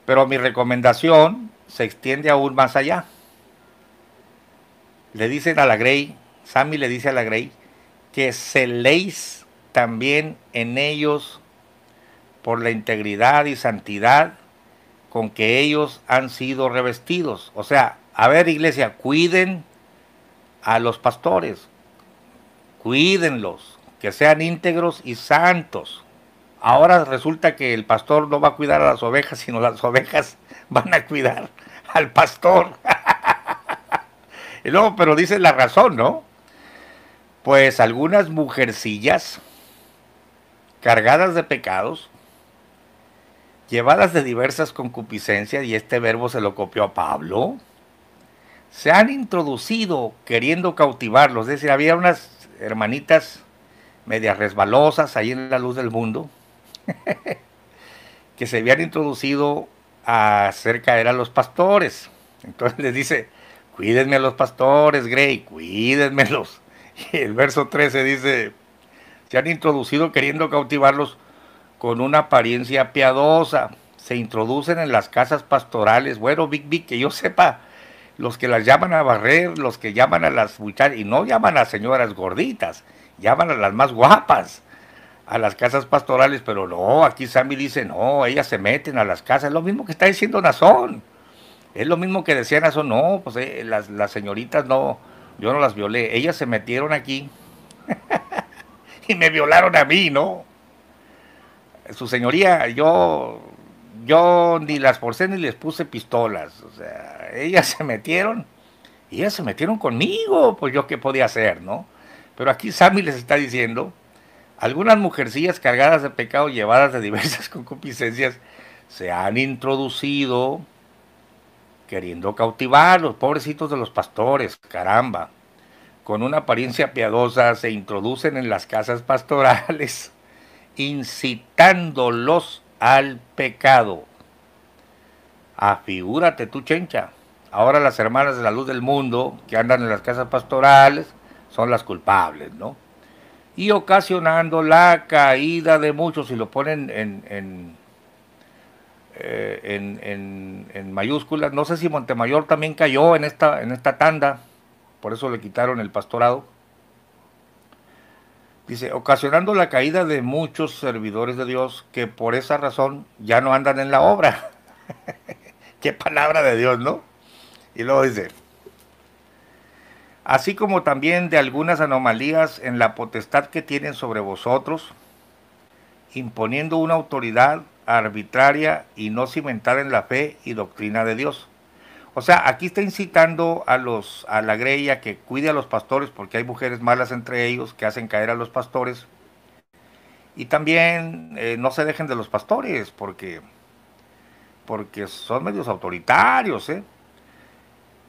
Pero mi recomendación se extiende aún más allá. Le dicen a la Grey, Sammy le dice a la Grey, que celéis también en ellos por la integridad y santidad con que ellos han sido revestidos. O sea, a ver, iglesia, cuiden a los pastores, cuídenlos, que sean íntegros y santos. Ahora resulta que el pastor no va a cuidar a las ovejas, sino las ovejas van a cuidar al pastor. Y luego, pero dice la razón, ¿no? Pues algunas mujercillas cargadas de pecados, llevadas de diversas concupiscencias, y este verbo se lo copió a Pablo, se han introducido queriendo cautivarlos. Es decir, había unas hermanitas medias resbalosas ahí en la luz del mundo que se habían introducido a hacer caer a los pastores. Entonces les dice, cuídenme a los pastores, Grey, cuídenmelos. Y el verso 13 dice, se han introducido queriendo cautivarlos con una apariencia piadosa. Se introducen en las casas pastorales. Bueno, Big, que yo sepa, los que las llaman a barrer, los que llaman a las muchachas, y no llaman a señoras gorditas, llaman a las más guapas, a las casas pastorales, pero no, aquí Sammy dice, no, ellas se meten a las casas, es lo mismo que está diciendo Nazón, es lo mismo que decía Nazón, no, pues las señoritas no, yo no las violé, ellas se metieron aquí y me violaron a mí, ¿no? Su señoría, yo ni las forcé ni les puse pistolas, o sea, ellas se metieron conmigo, pues yo qué podía hacer, ¿no? Pero aquí Sammy les está diciendo, algunas mujercillas cargadas de pecado, llevadas de diversas concupiscencias, se han introducido queriendo cautivar los pobrecitos de los pastores, caramba. Con una apariencia piadosa se introducen en las casas pastorales, incitándolos al pecado. Afigúrate tú, chencha. Ahora las hermanas de la luz del mundo que andan en las casas pastorales son las culpables, ¿no? Y ocasionando la caída de muchos, y lo ponen en mayúsculas. No sé si Montemayor también cayó en esta tanda, por eso le quitaron el pastorado. Dice, ocasionando la caída de muchos servidores de Dios que por esa razón ya no andan en la obra. Qué palabra de Dios, ¿no? Y luego dice, así como también de algunas anomalías en la potestad que tienen sobre vosotros, imponiendo una autoridad arbitraria y no cimentada en la fe y doctrina de Dios. O sea, aquí está incitando a la grey a que cuide a los pastores, porque hay mujeres malas entre ellos que hacen caer a los pastores. Y también no se dejen de los pastores, porque son medios autoritarios, ¿eh?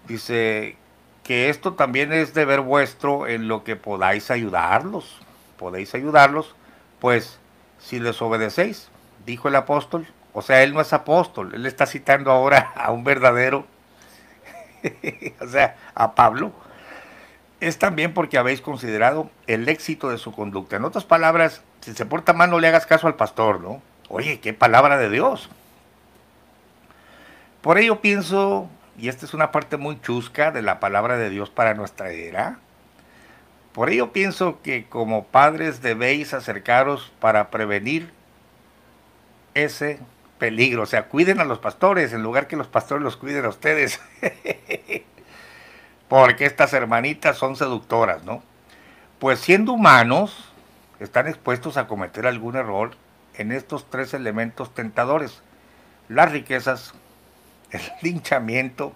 Dice que esto también es deber vuestro en lo que podáis ayudarlos. Podéis ayudarlos, pues si les obedecéis, dijo el apóstol. O sea, él no es apóstol, él está citando ahora a un verdadero, o sea, a Pablo. Es también porque habéis considerado el éxito de su conducta. En otras palabras, si se porta mal, no le hagas caso al pastor, ¿no? Oye, qué palabra de Dios. Por ello pienso, y esta es una parte muy chusca de la palabra de Dios para nuestra era, por ello pienso que como padres debéis acercaros para prevenir ese peligro. O sea, cuiden a los pastores en lugar que los pastores los cuiden a ustedes. Porque estas hermanitas son seductoras, ¿no? Pues siendo humanos, están expuestos a cometer algún error en estos tres elementos tentadores: las riquezas, el linchamiento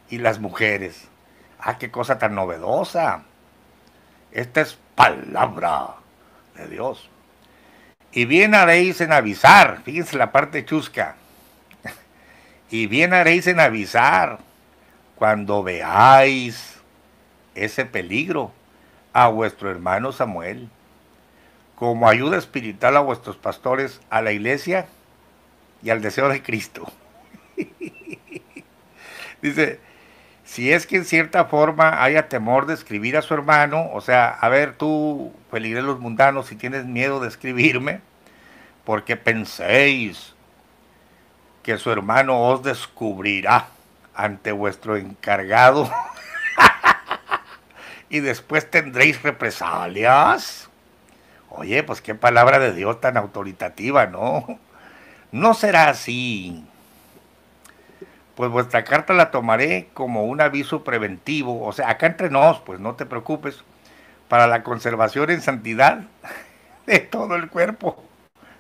y las mujeres. Ah, qué cosa tan novedosa. Esta es palabra de Dios. Y bien haréis en avisar, fíjense la parte chusca, y bien haréis en avisar cuando veáis ese peligro a vuestro hermano Samuel, como ayuda espiritual a vuestros pastores, a la iglesia y al deseo de Cristo. Dice, si es que en cierta forma haya temor de escribir a su hermano, o sea, a ver tú, peligreros mundanos, si tienes miedo de escribirme, porque penséis que su hermano os descubrirá ante vuestro encargado y después tendréis represalias. Oye, pues qué palabra de Dios tan autoritativa, ¿no? No será así. Pues vuestra carta la tomaré como un aviso preventivo, o sea, acá entre nos, pues no te preocupes, para la conservación en santidad de todo el cuerpo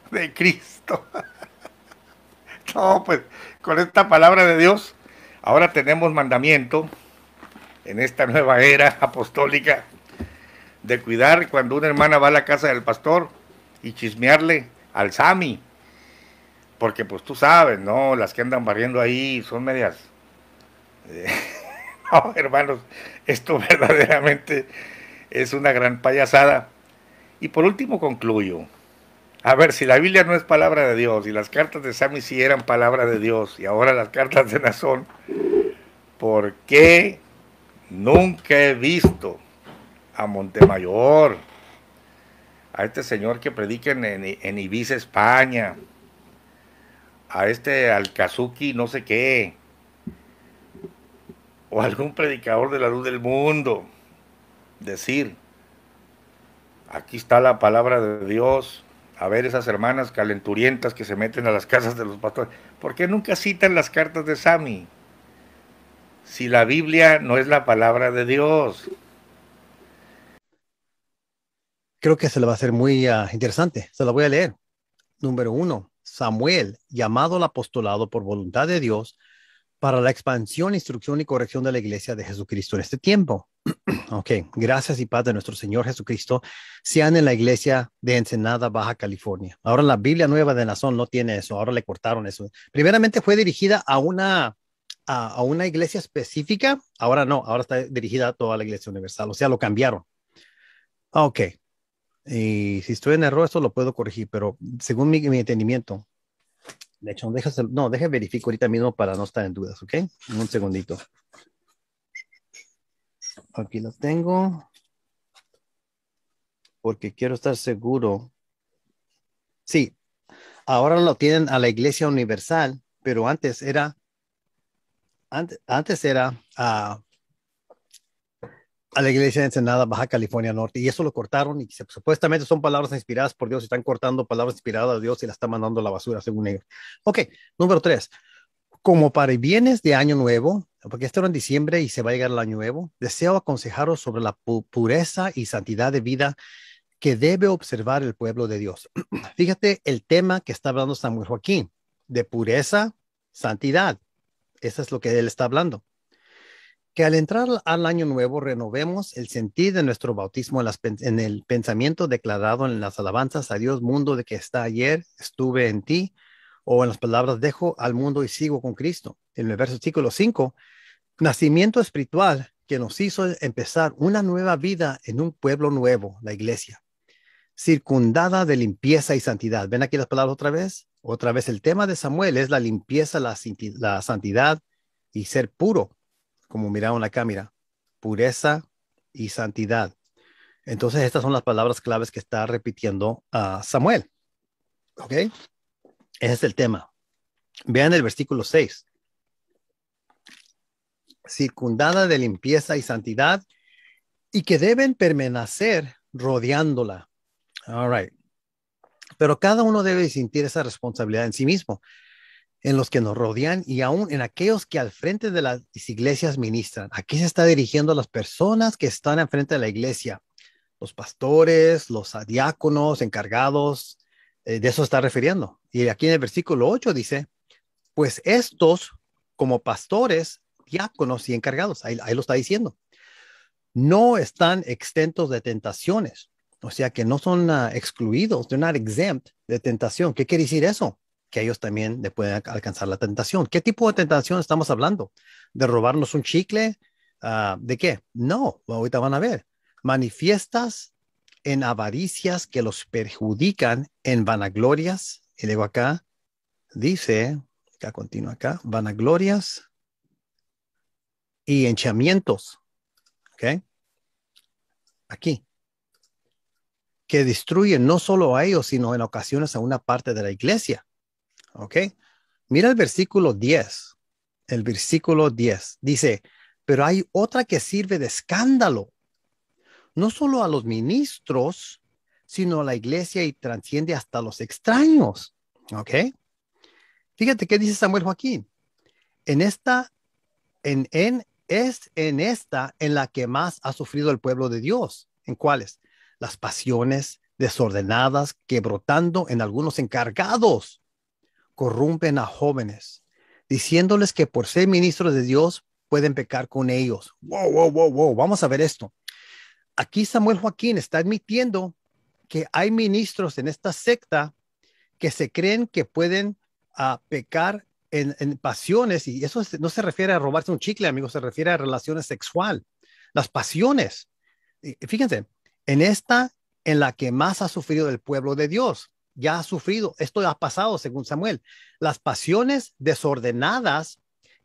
de Cristo. No, pues con esta palabra de Dios, ahora tenemos mandamiento en esta nueva era apostólica de cuidar cuando una hermana va a la casa del pastor y chismearle al Sami, porque pues tú sabes, ¿no? Las que andan barriendo ahí son medias... No, hermanos, esto verdaderamente es una gran payasada. Y por último concluyo. A ver, si la Biblia no es palabra de Dios y las cartas de Sami sí eran palabra de Dios y ahora las cartas de Nazón, ¿por qué nunca he visto a Montemayor, a este señor que predica en Ibiza, España, a este Alkazuki no sé qué, o algún predicador de la luz del mundo, decir, aquí está la palabra de Dios, a ver esas hermanas calenturientas que se meten a las casas de los pastores? ¿Por qué nunca citan las cartas de Sami? Si la Biblia no es la palabra de Dios. Creo que se le va a hacer muy interesante. Se la voy a leer. Número 1. Samuel, llamado al apostolado por voluntad de Dios para la expansión, instrucción y corrección de la iglesia de Jesucristo en este tiempo. Ok, gracias y paz de nuestro Señor Jesucristo sean en la iglesia de Ensenada, Baja California. Ahora la Biblia Nueva de Nazón no tiene eso, ahora le cortaron eso. Primeramente fue dirigida a una iglesia específica, ahora no, ahora está dirigida a toda la iglesia universal, o sea, lo cambiaron. Ok, y si estoy en error, esto lo puedo corregir, pero según mi entendimiento, de hecho, deje verifico ahorita mismo para no estar en dudas, ¿ok? Un segundito. Aquí lo tengo porque quiero estar seguro. Sí, ahora lo tienen a la Iglesia Universal, pero antes era a la Iglesia de Ensenada, Baja California Norte, y eso lo cortaron y supuestamente son palabras inspiradas por Dios y están cortando palabras inspiradas de Dios y las están mandando a la basura, según ellos. Ok, número 3. Como para bienes de Año Nuevo, porque esto era en diciembre y se va a llegar el Año Nuevo, deseo aconsejaros sobre la pureza y santidad de vida que debe observar el pueblo de Dios. Fíjate el tema que está hablando Samuel Joaquín, de pureza, santidad. Eso es lo que él está hablando. Que al entrar al año nuevo renovemos el sentir de nuestro bautismo en el pensamiento declarado en las alabanzas a Dios, mundo de que está ayer, estuve en ti, o en las palabras, dejo al mundo y sigo con Cristo. En el versículo 5, nacimiento espiritual que nos hizo empezar una nueva vida en un pueblo nuevo, la iglesia, circundada de limpieza y santidad. ¿Ven aquí las palabras otra vez? Otra vez el tema de Samuel es la limpieza, la santidad y ser puro, como miraron acá, mira, pureza y santidad. Entonces estas son las palabras claves que está repitiendo Samuel. ¿Ok? Ese es el tema. Vean el versículo 6. Circundada de limpieza y santidad y que deben permanecer rodeándola. All right. Pero cada uno debe sentir esa responsabilidad en sí mismo, en los que nos rodean y aún en aquellos que al frente de las iglesias ministran. Aquí se está dirigiendo a las personas que están al frente de la iglesia, los pastores, los diáconos, encargados, de eso está refiriendo. Y aquí en el versículo 8 dice, pues estos como pastores, diáconos y encargados, ahí lo está diciendo, no están exentos de tentaciones. O sea que no son excluidos, they're not exempt de tentación. ¿Qué quiere decir eso? Que ellos también le pueden alcanzar la tentación. ¿Qué tipo de tentación estamos hablando? ¿De robarnos un chicle? ¿De qué? No, ahorita van a ver. Manifiestas en avaricias que los perjudican en vanaglorias. Y luego acá dice, acá continúa acá, vanaglorias y henchamientos. ¿Ok? Aquí. Que destruyen no solo a ellos, sino en ocasiones a una parte de la iglesia. ¿Ok? Mira el versículo 10. El versículo 10 dice, pero hay otra que sirve de escándalo, no solo a los ministros, sino a la iglesia y trasciende hasta los extraños. ¿Ok? Fíjate qué dice Samuel Joaquín. En esta, es en esta en la que más ha sufrido el pueblo de Dios. ¿En cuáles? Las pasiones desordenadas que brotando en algunos encargados corrompen a jóvenes, diciéndoles que por ser ministros de Dios pueden pecar con ellos. Wow, wow, wow, wow. Vamos a ver esto. Aquí Samuel Joaquín está admitiendo que hay ministros en esta secta que se creen que pueden pecar en pasiones, y eso no se refiere a robarse un chicle, amigos, se refiere a relaciones sexuales, las pasiones. Y fíjense, en esta, en la que más ha sufrido el pueblo de Dios, ya ha sufrido, esto ha pasado según Samuel, las pasiones desordenadas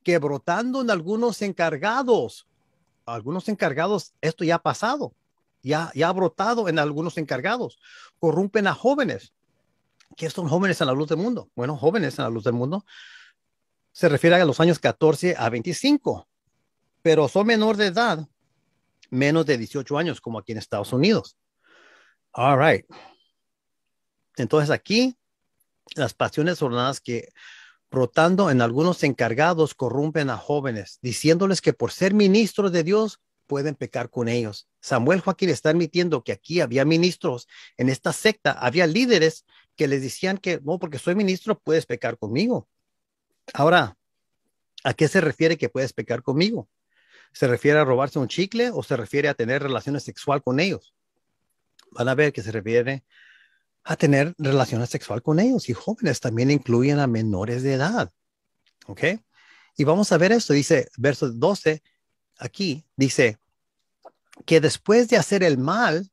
que brotando en algunos encargados, esto ya ha pasado, ya ha brotado en algunos encargados, corrompen a jóvenes. ¿Qué son jóvenes en la luz del mundo? Bueno, jóvenes en la luz del mundo se refiere a los años 14 a 25, pero son menor de edad, menos de 18 años, como aquí en Estados Unidos. All right. Entonces aquí, las pasiones ordenadas que brotando en algunos encargados corrompen a jóvenes, diciéndoles que por ser ministros de Dios pueden pecar con ellos. Samuel Joaquín está admitiendo que aquí había ministros en esta secta, había líderes que les decían que no, porque soy ministro, puedes pecar conmigo. Ahora, ¿a qué se refiere que puedes pecar conmigo? ¿Se refiere a robarse un chicle o se refiere a tener relaciones sexuales con ellos? Van a ver que se refiere a tener relaciones sexuales con ellos, y jóvenes también incluyen a menores de edad. ¿Ok? Y vamos a ver esto, dice verso 12, aquí dice que después de hacer el mal,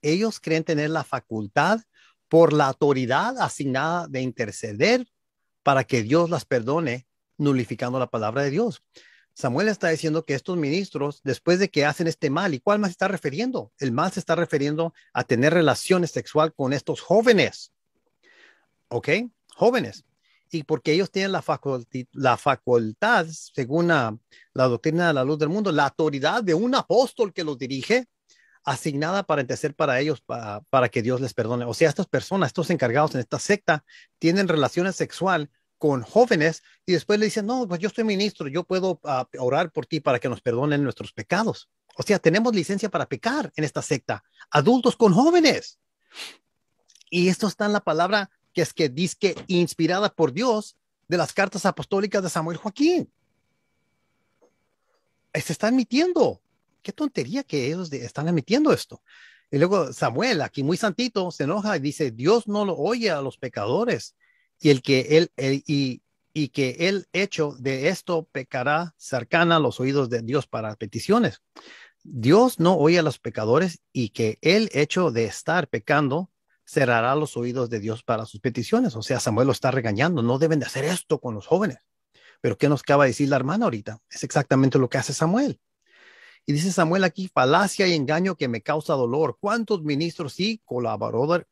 ellos creen tener la facultad por la autoridad asignada de interceder para que Dios las perdone, nulificando la palabra de Dios. Samuel está diciendo que estos ministros, después de que hacen este mal, ¿y cuál más se está refiriendo? El mal se está refiriendo a tener relaciones sexuales con estos jóvenes. ¿Ok? Jóvenes. Y porque ellos tienen la facultad, según la doctrina de la luz del mundo, la autoridad de un apóstol que los dirige, asignada para interceder para ellos, para que Dios les perdone. O sea, estas personas, estos encargados en esta secta, tienen relaciones sexuales con jóvenes y después le dicen, no, pues yo soy ministro, yo puedo orar por ti para que nos perdonen nuestros pecados. O sea, tenemos licencia para pecar en esta secta, adultos con jóvenes. Y esto está en la palabra que dice que inspirada por Dios de las cartas apostólicas de Samuel Joaquín. Se está admitiendo. Qué tontería que ellos están admitiendo esto. Y luego Samuel, aquí muy santito, se enoja y dice, Dios no lo oye a los pecadores, y y que el hecho de esto pecará cercana a los oídos de Dios para peticiones. Dios no oye a los pecadores, y que el hecho de estar pecando cerrará los oídos de Dios para sus peticiones. O sea, Samuel lo está regañando, no deben de hacer esto con los jóvenes. Pero ¿qué nos acaba de decir la hermana ahorita? Es exactamente lo que hace Samuel. Y dice Samuel aquí, falacia y engaño que me causa dolor. ¿Cuántos ministros y colaboradores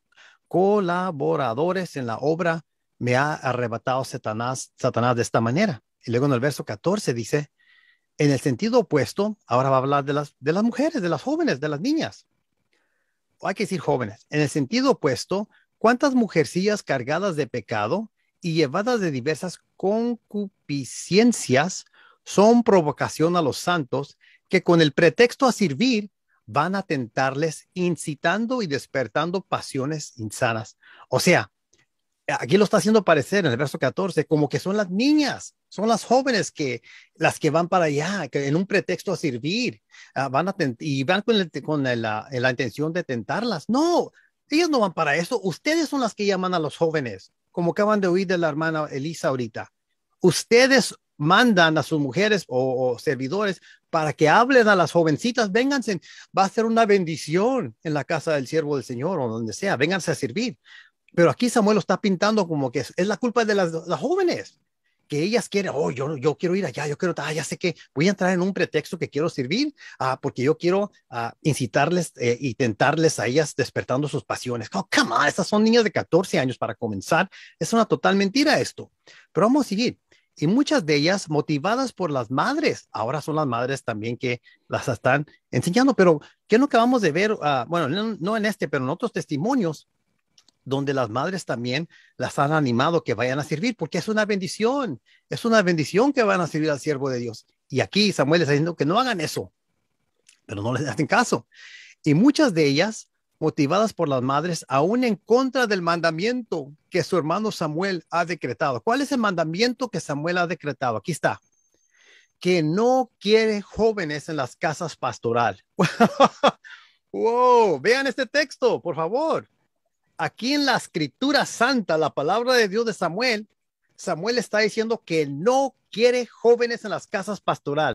en la obra me ha arrebatado Satanás de esta manera? Y luego en el verso 14 dice, en el sentido opuesto, ahora va a hablar de las mujeres, de las jóvenes, de las niñas. O hay que decir jóvenes. En el sentido opuesto, ¿cuántas mujercillas cargadas de pecado y llevadas de diversas concupiscencias son provocación a los santos, que con el pretexto a servir van a tentarles, incitando y despertando pasiones insanas? O sea, aquí lo está haciendo parecer en el verso 14 como que son las niñas, son las jóvenes las que van para allá, que en un pretexto a servir, y van la intención de tentarlas. No, ellas no van para eso. Ustedes son las que llaman a los jóvenes, como acaban de oír de la hermana Elisa ahorita. Ustedes mandan a sus mujeres o servidores para que hablen a las jovencitas, vénganse, va a ser una bendición en la casa del siervo del Señor o donde sea, vénganse a servir. Pero aquí Samuel lo está pintando como que es la culpa de las jóvenes. que ellas quieren, oh, yo quiero ir allá, yo quiero, ya sé que voy a entrar en un pretexto que quiero servir, porque yo quiero incitarles y tentarles a ellas despertando sus pasiones. Oh, come on, estas son niñas de 14 años para comenzar. Es una total mentira esto. Pero vamos a seguir. Y muchas de ellas motivadas por las madres. Ahora son las madres también que las están enseñando. Pero, ¿qué es lo que vamos a ver? Bueno, no en este, pero en otros testimonios donde las madres también las han animado que vayan a servir, porque es una bendición que van a servir al siervo de Dios. Y aquí Samuel está diciendo que no hagan eso, pero no les hacen caso. Y muchas de ellas, motivadas por las madres, aún en contra del mandamiento que su hermano Samuel ha decretado. ¿Cuál es el mandamiento que Samuel ha decretado? Aquí está, que no quiere jóvenes en las casas pastoral. Wow, vean este texto, por favor. Aquí en la escritura santa, la palabra de Dios de Samuel, Samuel está diciendo que no quiere jóvenes en las casas pastorales.